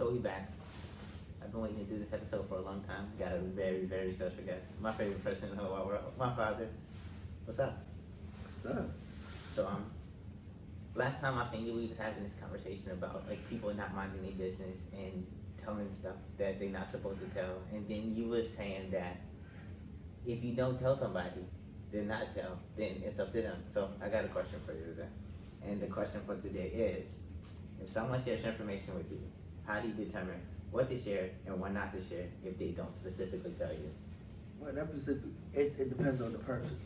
So we back. I've been waiting to do this episode for a long time. Got a very, very special guest. My favorite person in the whole world. My father. What's up? What's up? So last time I seen you, we was having this conversation about like people not minding their business and telling stuff that they're not supposed to tell. And then you was saying that if you don't tell somebody, then not tell, then it's up to them. So I got a question for you today. And the question for today is, if someone shares information with you, how do you determine what to share and what not to share if they don't specifically tell you? Well, that specific, it depends on the person.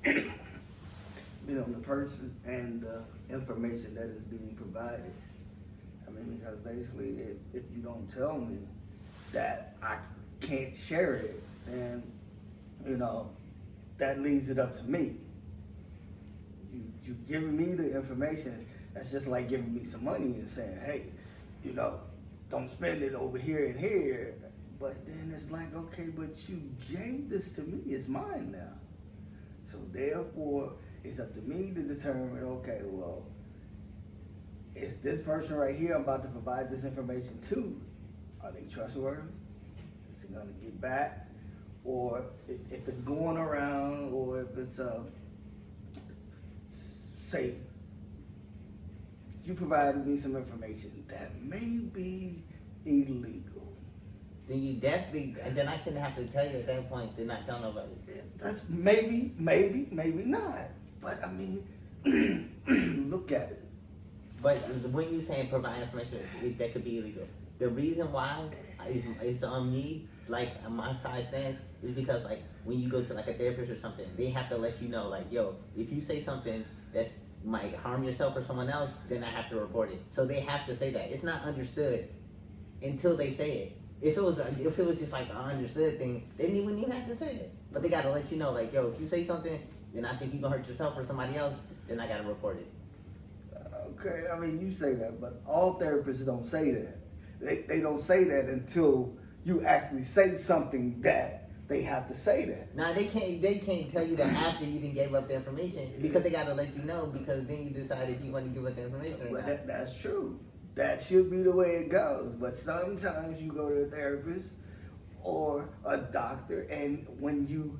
On the person and the information that is being provided. I mean, because basically, if you don't tell me that I can't share it, then, that leaves it up to me. You giving me the information, that's just like giving me some money and saying, hey, don't spend it over here and here. But then it's like, okay, but you gave this to me, it's mine now. So therefore, it's up to me to determine, okay, well, is this person right here I'm about to provide this information to, are they trustworthy? Is it gonna get back? Or if it's going around, or if it's, say, you provided me some information that may be illegal. Then you definitely, then I shouldn't have to tell you at that point to not tell nobody. That's maybe not. But I mean, look at it. But when you saying provide information, that could be illegal. The reason why is on me, like on my side stance, is because like when you go to like a therapist or something, they have to let you know like, yo, if you say something that's might harm yourself or someone else, then I have to report it. So they have to say that. It's not understood until they say it. If it was just like an understood thing, then you wouldn't even have to say it. But they gotta let you know, like, yo, if you say something and I think you're gonna hurt yourself or somebody else, then I gotta report it. Okay, I mean, you say that, but all therapists don't say that. They don't say that until you actually say something that they have to say that. Now they can't tell you that after you even gave up the information because they gotta let you know because then you decide if you want to give up the information or But not. that's true. That should be the way it goes. But sometimes you go to a therapist or a doctor, and when you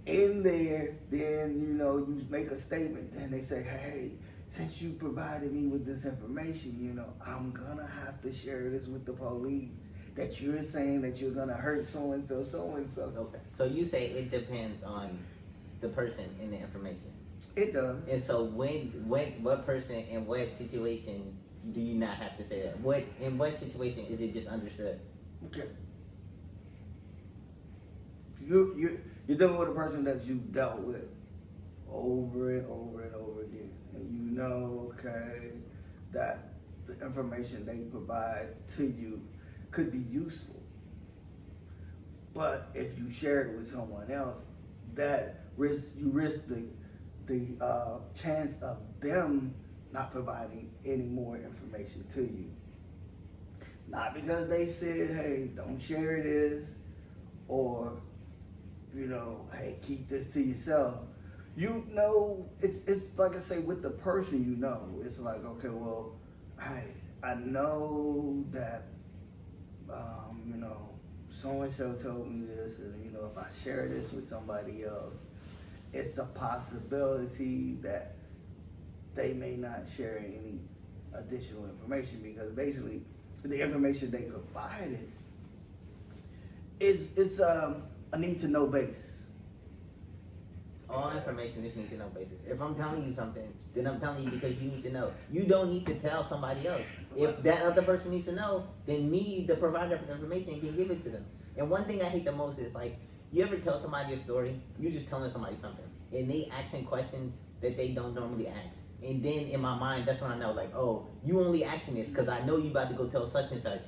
in there, then you make a statement, and they say, hey, since you provided me with this information, I'm gonna have to share this with the police. That you're saying that you're gonna hurt so and so, so and so. Okay. So you say it depends on the person and the information. It does. And so what person in what situation do you not have to say that? In what situation is it just understood? Okay. You're dealing with a person that you've dealt with over and over and over again, and okay, that the information they provide to you could be useful. But if you share it with someone else, you risk the chance of them not providing any more information to you. Not because they said, hey, don't share this, or, hey, keep this to yourself. It's like I say, with the person, it's like, okay, well, I know that, so-and-so told me this, and, if I share this with somebody else, it's a possibility that they may not share any additional information, because basically the information they provided it's a need to know basis. All information is need to know basis. If I'm telling you something, then I'm telling you because you need to know. You don't need to tell somebody else. If that other person needs to know, then me, the provider of the information, can give it to them. And one thing I hate the most is like, you ever tell somebody a story, you're just telling somebody something, and they asking questions that they don't normally ask. And then in my mind, that's when I know, like, oh, you only asking this because I know you about to go tell such and such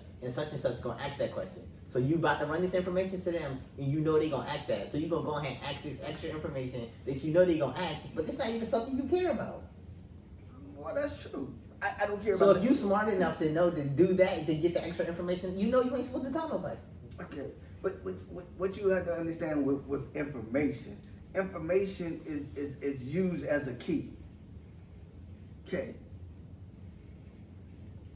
gonna ask that question. So you about to run this information to them, and you know they gonna ask that. So you gonna go ahead and ask this extra information that you know they gonna ask, but it's not even something you care about. Well, that's true. I don't care about. So if you smart enough to know to do that, to get the extra information, you know you ain't supposed to tell nobody. Okay, but what you have to understand with information is used as a key. Okay.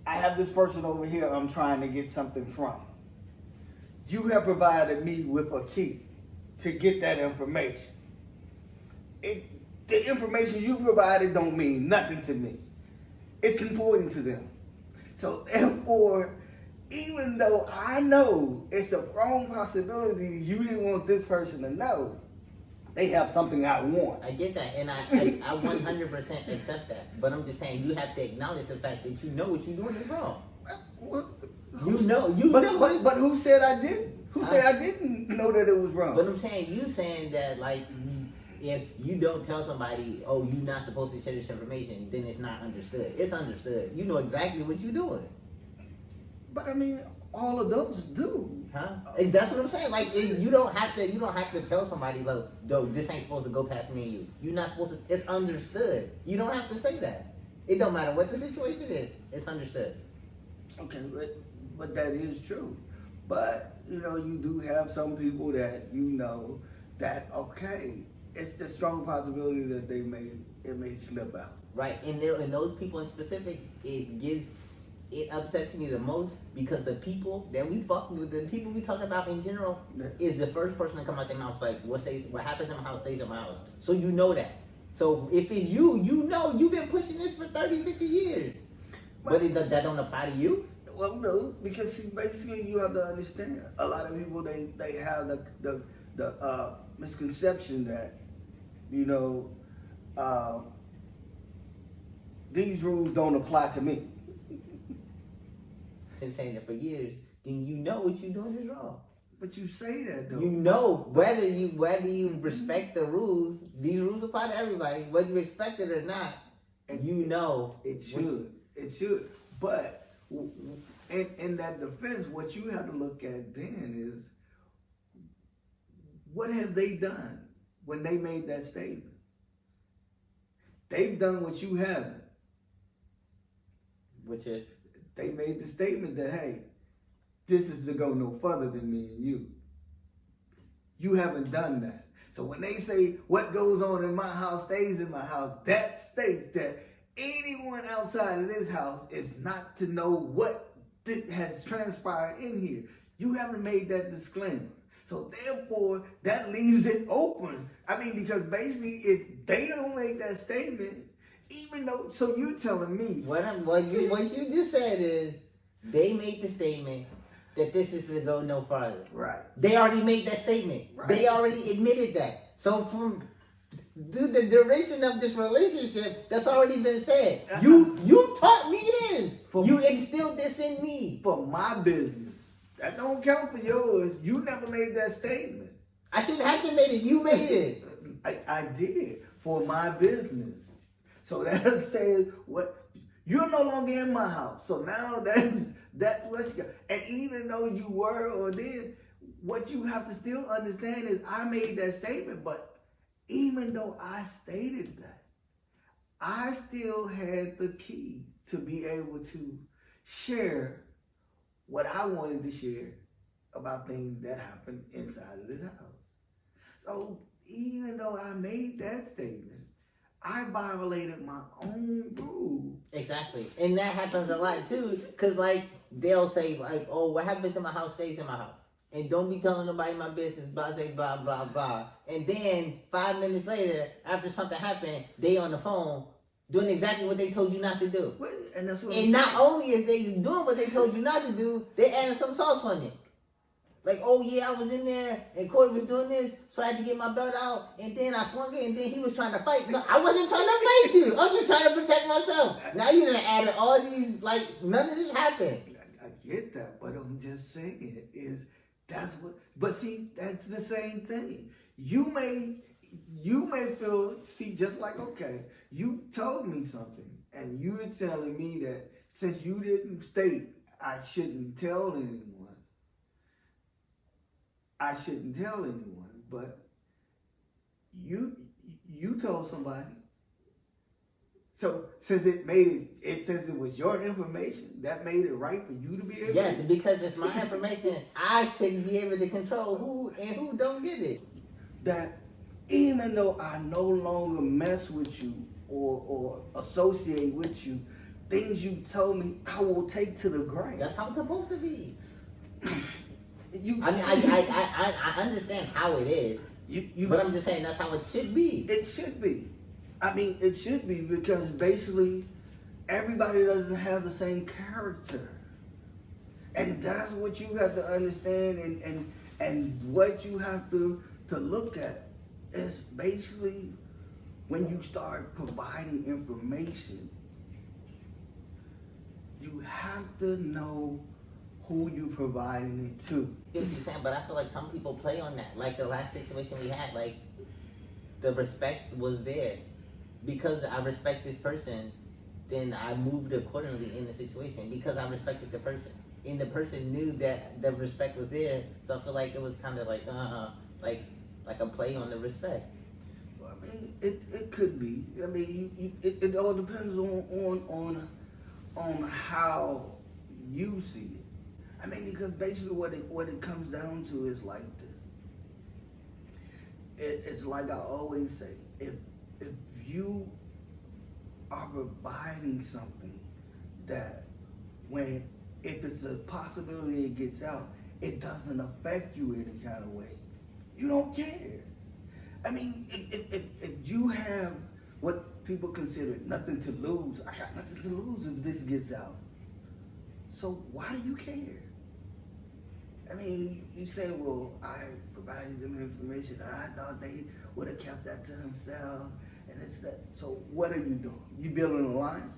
I have this person over here I'm trying to get something from. You have provided me with a key to get that information. The information you provided don't mean nothing to me. It's important to them. So therefore, even though I know it's a wrong possibility you didn't want this person to know, they have something I want. I get that, and I 100% accept that. But I'm just saying, you have to acknowledge the fact that you know what you're doing is wrong. You know. But who said I didn't? Who said I didn't know that it was wrong? But I'm saying, you saying that, like, if you don't tell somebody, oh, you're not supposed to share this information, then it's not understood. It's understood. You know exactly what you're doing. But I mean, all of those do. Huh? And that's what I'm saying. Like, you don't have to tell somebody, like, no, this ain't supposed to go past me and you. You're not supposed to. It's understood. You don't have to say that. It don't matter what the situation is. It's understood. Okay, but that is true. But you know, you do have some people that you know that it's the strong possibility that it may slip out. Right, and those people in specific, it upsets me the most because the people that we talk about in general is the first person to come out their mouth like, what happens in my house stays in my house. So you know that. So if it's you, you know you've been pushing this for 30, 50 years. But that don't apply to you? Well, no, because see, basically you have to understand. A lot of people they have the misconception that, you know, these rules don't apply to me. Been saying that for years, then you know what you're doing is wrong. But you say that though. You know whether you respect the rules. These rules apply to everybody, whether you respect it or not. And you know it should. But in that defense, what you have to look at then is, what have they done when they made that statement? They've done what you haven't. Which is? They made the statement that, hey, this is to go no further than me and you. You haven't done that. So when they say what goes on in my house stays in my house, that states that anyone outside of this house is not to know what has transpired in here. You haven't made that disclaimer. So therefore, that leaves it open. I mean, because basically, if they don't make that statement, even though, so you're telling me. What you just said is, they made the statement that this is to go no farther. Right. They already made that statement. Right. They already admitted that. So from the duration of this relationship, that's already been said. You taught me this. You instilled this in me. For my business. That don't count for yours. You never made that statement. I shouldn't have to make it. You made it. I did. For my business. So that says what you're no longer in my house. So now that's what you got. And even though you were or did, what you have to still understand is I made that statement, but even though I stated that, I still had the key to be able to share what I wanted to share about things that happened inside of this house. So even though I made that statement, I violated my own rule. Exactly. And that happens a lot too, because like they'll say like, oh, what happens in my house stays in my house. And don't be telling nobody my business, blah, blah, blah, blah. And then 5 minutes later, after something happened, they on the phone doing exactly what they told you not to do. And that's what and not only is they doing what they told you not to do, they adding some sauce on it. Like, oh yeah, I was in there and Corey was doing this, so I had to get my belt out, and then I swung it, and then he was trying to fight. No, I wasn't trying to fight you. I was just trying to protect myself. Now you done added all these, like, none of this happened. I get that, but I'm just saying that's what. But see, that's the same thing. You may feel, see, just like, okay, you told me something, and you're telling me that since you didn't state I shouldn't tell anyone. I shouldn't tell anyone, but you told somebody. So since it says it was your information, that made it right for you to be able. Yes, because it's my information. I shouldn't be able to control who and who don't get it. That even though I no longer mess with you or associate with you, things you told me, I will take to the grave. That's how it's supposed to be. You, I mean, I understand how it is, but I'm just saying that's how it should be. It should be. I mean, it should be because basically everybody doesn't have the same character. And that's what you have to understand and what you have to look at is basically when you start providing information, you have to know who you're providing it to. I get what you're saying, but I feel like some people play on that. Like the last situation we had, like the respect was there. Because I respect this person, then I moved accordingly in the situation because I respected the person. And the person knew that the respect was there, so I feel like it was kind of like a play on the respect. Well, I mean, it could be. I mean, it all depends on how you see it. I mean, because basically what it comes down to is like this. It's like I always say, if you are providing something that if it's a possibility it gets out, it doesn't affect you any kind of way, you don't care. I mean, if you have what people consider nothing to lose, I got nothing to lose if this gets out. So why do you care? I mean, you say, well, I provided them information and I thought they would have kept that to themselves and it's that. So what are you doing? You building an alliance?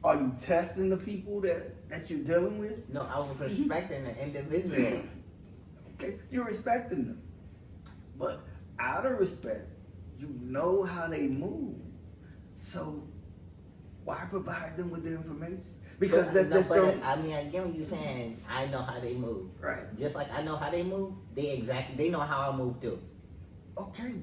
Are you testing the people that you're dealing with? No, I was respecting the individual. Okay, you're respecting them. But out of respect, you know how they move. So why provide them with the information? Because I mean, I get what you're saying. I know how they move. Right. Just like I know how they move, they know how I move too. Okay,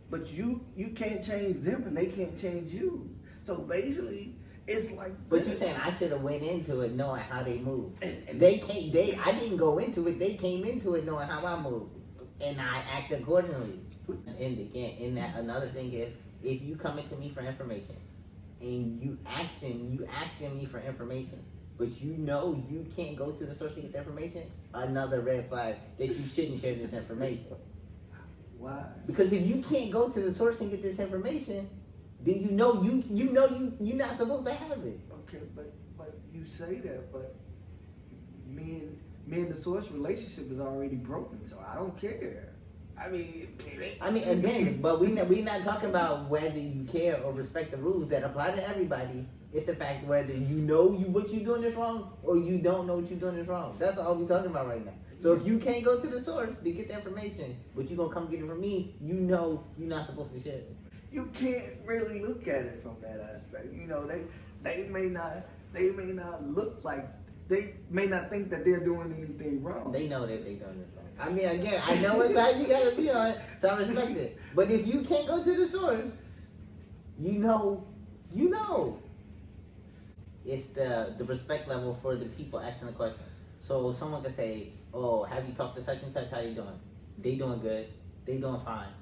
but you can't change them and they can't change you. So basically, it's like. But you're saying I should have went into it knowing how they move. And I didn't go into it. They came into it knowing how I move, and I act accordingly. And again, another thing is, if you come into me for information, and you asking me for information, but you know you can't go to the source to get the information, another red flag that you shouldn't share this information. Why? Because if you can't go to the source and get this information, then you know you're not supposed to have it. Okay, but you say that, but me and the source relationship is already broken, so I don't care. I mean, again, but we not talking about whether you care or respect the rules that apply to everybody. It's the fact whether you know what you're doing is wrong or you don't know what you're doing is wrong. That's all we're talking about right now. So if you can't go to the source to get the information, but you're gonna come get it from me, you know you're not supposed to share it. You can't really look at it from that aspect. You know, they may not look like, they may not think that they're doing anything wrong. They know that they're doing it wrong. I mean, again, I know what side you gotta be on, so I respect it. But if you can't go to the source, you know. It's the respect level for the people asking the questions. So someone could say, oh, have you talked to such and such, how you doing? They doing good, they doing fine.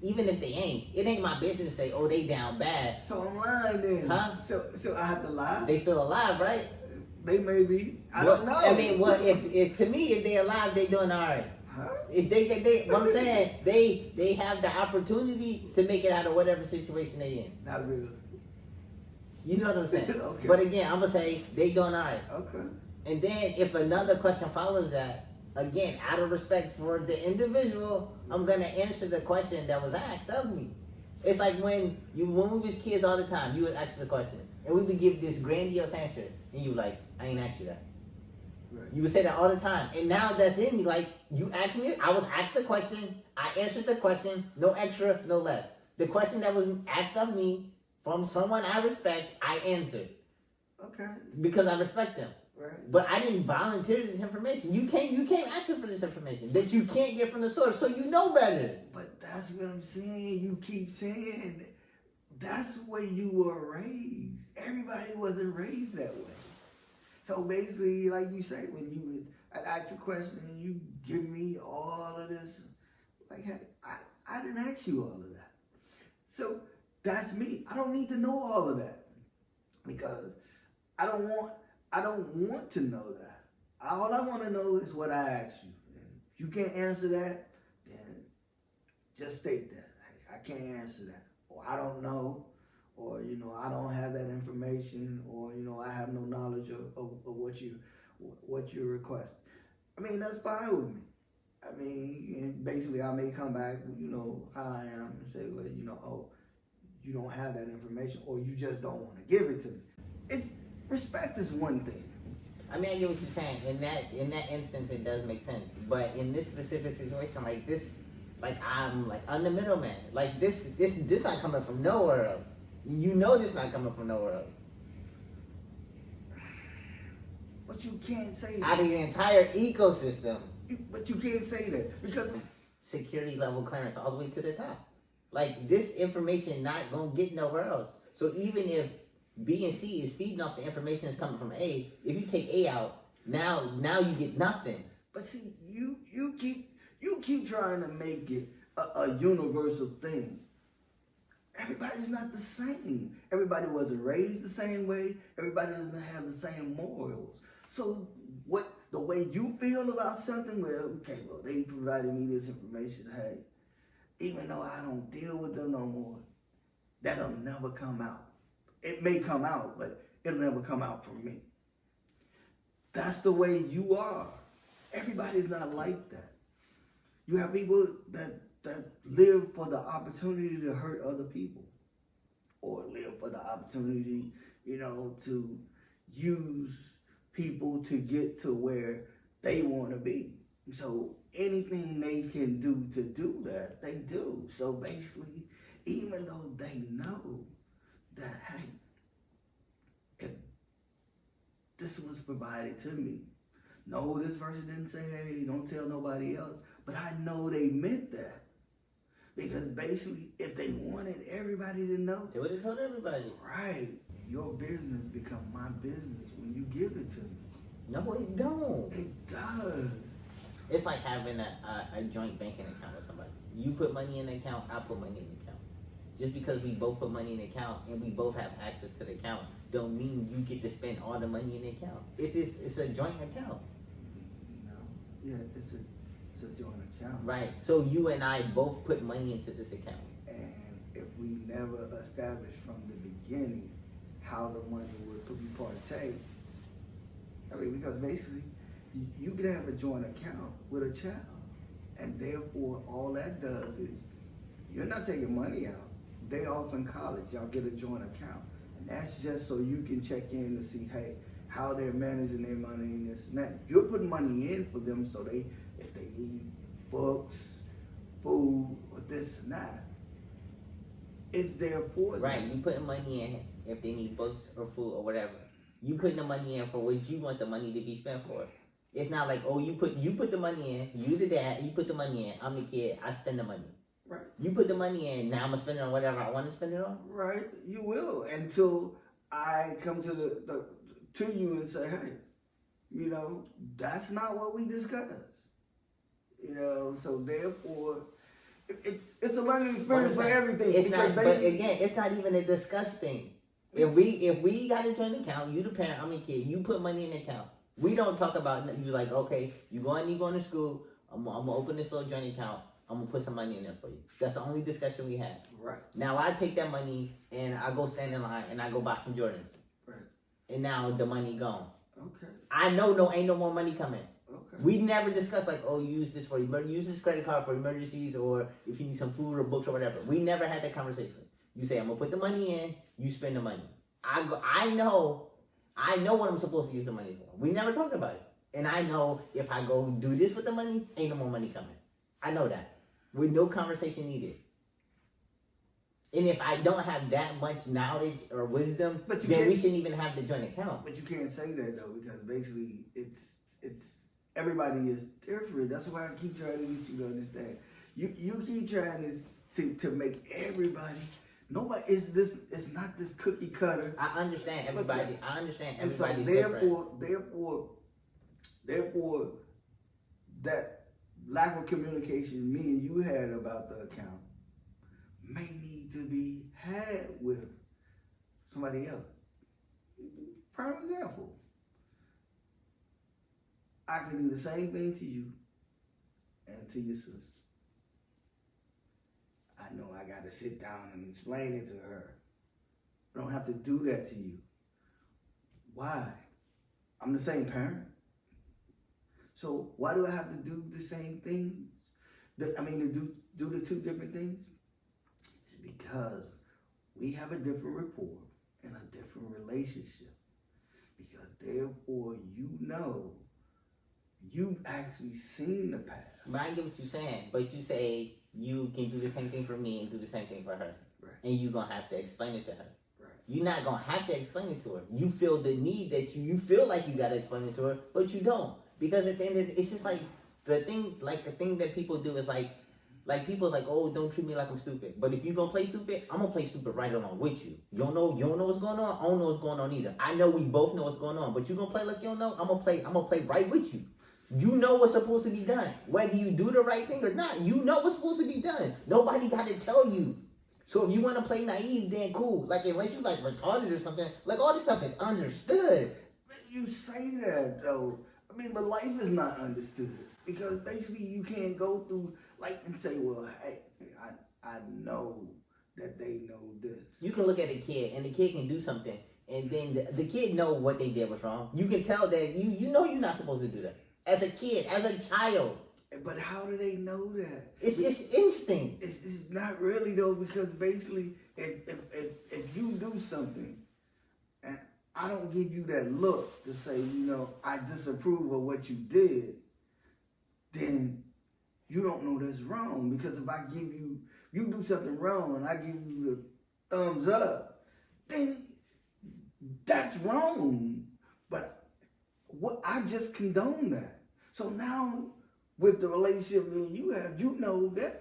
Even if they ain't, it ain't my business to say, oh, they down bad. So I'm lying then. Huh? So I have to lie? They still alive, right? They may be. I don't know. I mean, if to me, if they alive, they doing all right. Huh? If they what I'm saying, they have the opportunity to make it out of whatever situation they in. Not really. You know what I'm saying? Okay. But again, I'm gonna say they doing all right. Okay. And then if another question follows that, again, out of respect for the individual, I'm gonna answer the question that was asked of me. It's like when we was kids all the time, you would ask us a question, and we would give this grandiose answer, and you like, I ain't asked you that. Right. You would say that all the time, and now that's in me. Like you asked me, I was asked the question, I answered the question, no extra, no less. The question that was asked of me from someone I respect, I answered. Okay. Because I respect them. Right. But I didn't volunteer this information. You came asking for this information that you can't get from the source, so you know better. But that's what I'm saying. You keep saying that's the way you were raised. Everybody wasn't raised that way. So basically, like you say, when I'd ask a question and you give me all of this, like, hey, I didn't ask you all of that. So that's me. I don't need to know all of that. because I don't want to know that. All I want to know is what I asked you. And if you can't answer that, then just state that. Hey, I can't answer that, or I don't know, or I don't have that information, or I have no knowledge of what you request. I mean, that's fine with me. I mean, and basically, I may come back, how I am, and say, well, oh, you don't have that information, or you just don't want to give it to me. It's respect is one thing. I mean, I get what you're saying. In that instance, it does make sense. But in this specific situation, like this, like I'm the middleman. Like this not coming from nowhere else. This not coming from nowhere else. But you can't say that. Out of the entire ecosystem. But you can't say that because security level clearance all the way to the top. Like this information not gonna get nowhere else. So even if B and C is feeding off the information that's coming from A, if you take A out, now you get nothing. But see, you keep trying to make it a universal thing. Everybody's not the same. Everybody wasn't raised the same way. Everybody doesn't have the same morals. So the way you feel about something, well, they provided me this information. Hey, even though I don't deal with them no more, that'll never come out. It may come out, but it'll never come out from me. That's the way you are. Everybody's not like that. You have people that live for the opportunity to hurt other people, or live for the opportunity, to use people to get to where they want to be. So anything they can do to do that, they do. So basically, even though they know that, hey, if this was provided to me, no, this person didn't say, hey, don't tell nobody else, but I know they meant that. Because basically, if they wanted everybody to know, they would have told everybody. Right. Your business become my business when you give it to me. No, it don't. It does. It's like having a joint banking account with somebody. You put money in the account, I put money in the account. Just because we both put money in the account and we both have access to the account, don't mean you get to spend all the money in the account. It's a joint account. No. Yeah, it's a joint account. Right. So you and I both put money into this account. And if we never established from the beginning how the money would be partake, because basically you can have a joint account with a child, and therefore all that does is you're not taking money out. They off in college, y'all get a joint account, and that's just so you can check in to see, hey, how they're managing their money and this and that. You're putting money in for them so if they need books, food, or this and that, it's there for them. Right, you putting money in if they need books or food or whatever. You putting the money in for what you want the money to be spent for. It's not like, oh, you put the money in, you the dad, you put the money in, I'm the kid, I spend the money. Right. You put the money in, now I'm gonna spend it on whatever I want to spend it on. Right, you will, until I come to you and say, hey, that's not what we discussed. So therefore, it's a learning experience for everything. It's not, but again, it's not even a discuss thing. If we got a joint account, you the parent, I'm the kid, you put money in the account. We don't talk about, you like, okay, you going to school, I'm gonna open this little joint account, I'm gonna put some money in there for you. That's the only discussion we have. Right. Now I take that money and I go stand in line and I go buy some Jordans. Right. And now the money gone. Okay. I know ain't no more money coming. Okay. We never discussed like, oh, use this credit card for emergencies, or if you need some food or books or whatever. We never had that conversation. You say, I'm gonna put the money in, you spend the money. I know what I'm supposed to use the money for. We never talked about it. And I know if I go do this with the money, ain't no more money coming. I know that. With no conversation needed. And if I don't have that much knowledge or wisdom, then we shouldn't even have the joint account. But you can't say that though, because basically it's everybody is different. That's why I keep trying to get you to understand. You keep trying to make everybody. Nobody is this. It's not this cookie cutter. I understand everybody. I understand everybody's different. Therefore, that lack of communication me and you had about the account may need to be had with somebody else. prime example. I can do the same thing to you and to your sister. I know I got to sit down and explain it to her. I don't have to do that to you. Why? I'm the same parent. So why do I have to do the same things? To do the two different things? It's because we have a different rapport and a different relationship. Because therefore you've actually seen the past. But I get what you're saying. But you say you can do the same thing for me and do the same thing for her. Right. And you're going to have to explain it to her. Right. You're not going to have to explain it to her. You feel the need that you feel like you got to explain it to her, but you don't. Because at the end of it, it's just like the thing that people do is like people's like, oh, don't treat me like I'm stupid. But if you gonna play stupid, I'm gonna play stupid right along with you. You don't know what's going on. I don't know what's going on either. I know we both know what's going on, but you gonna play like you don't know. I'm gonna play right with you. You know what's supposed to be done, whether you do the right thing or not. You know what's supposed to be done. Nobody got to tell you. So if you want to play naive, then cool. Like unless you like retarded or something, like all this stuff is understood. You say that though. But life is not understood because basically you can't go through and say, well, hey, I know that they know this. You can look at a kid and the kid can do something, and then the kid know what they did was wrong. You can tell that you know you're not supposed to do that as a kid, as a child. But how do they know that? It's instinct. It's not really though, because basically if you do something and I don't give you that look to say, I disapprove of what you did, then you don't know that's wrong. Because if I give you do something wrong and I give you the thumbs up, then that's wrong. But I just condone that. So now with the relationship me and you have, that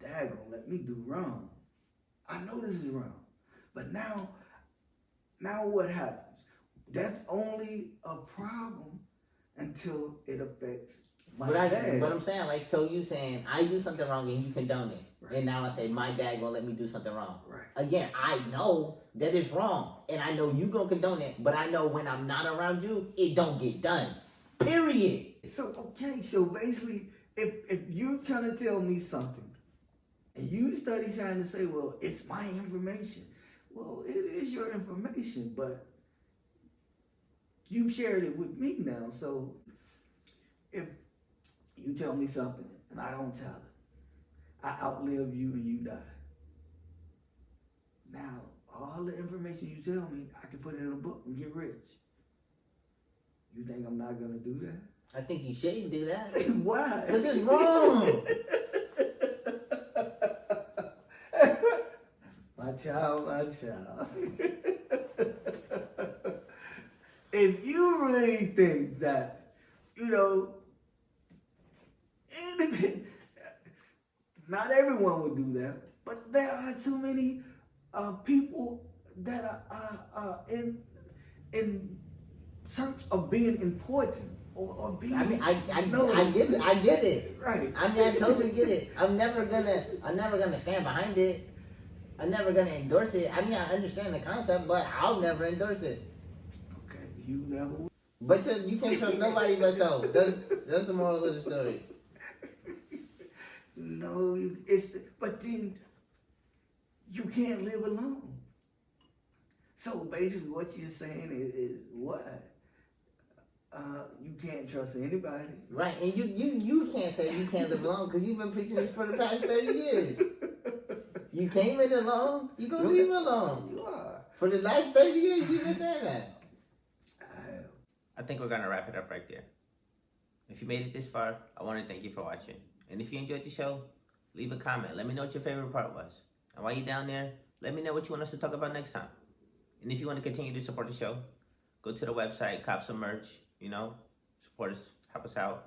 Dad gonna let me do wrong. I know this is wrong. But now what happens? That's only a problem until it affects my dad. But I'm saying, so you saying I do something wrong and you condone it. Right. And now I say my dad gonna let me do something wrong. Right. Again, I know that it's wrong. And I know you gonna condone it, but I know when I'm not around you, it don't get done. Period. So basically, if you're trying to tell me something, and you study trying to say, well, it's my information. Well, it is your information, but you shared it with me now. So if you tell me something and I don't tell it, I outlive you and you die. Now, all the information you tell me, I can put it in a book and get rich. You think I'm not gonna do that? I think you shouldn't do that. Why? Because it's wrong. My child. If you really think that, not everyone would do that, but there are so many people that are in search of being important or being. I get it. Right. I totally get it. I'm never gonna stand behind it. I'm never gonna endorse it. I understand the concept, but I'll never endorse it. Okay, you never. But you can't trust nobody but so. That's the moral of the story. No, but then you can't live alone. So basically, what you're saying is what? You can't trust anybody. Right, and you can't say you can't live alone because you've been preaching this for the past 30 years. You came in alone, you gonna leave alone. You are. For the last 30 years, you've been saying that. I think we're gonna wrap it up right there. If you made it this far, I want to thank you for watching. And if you enjoyed the show, leave a comment. Let me know what your favorite part was. And while you're down there, let me know what you want us to talk about next time. And if you want to continue to support the show, go to the website, cop some merch, support us, help us out.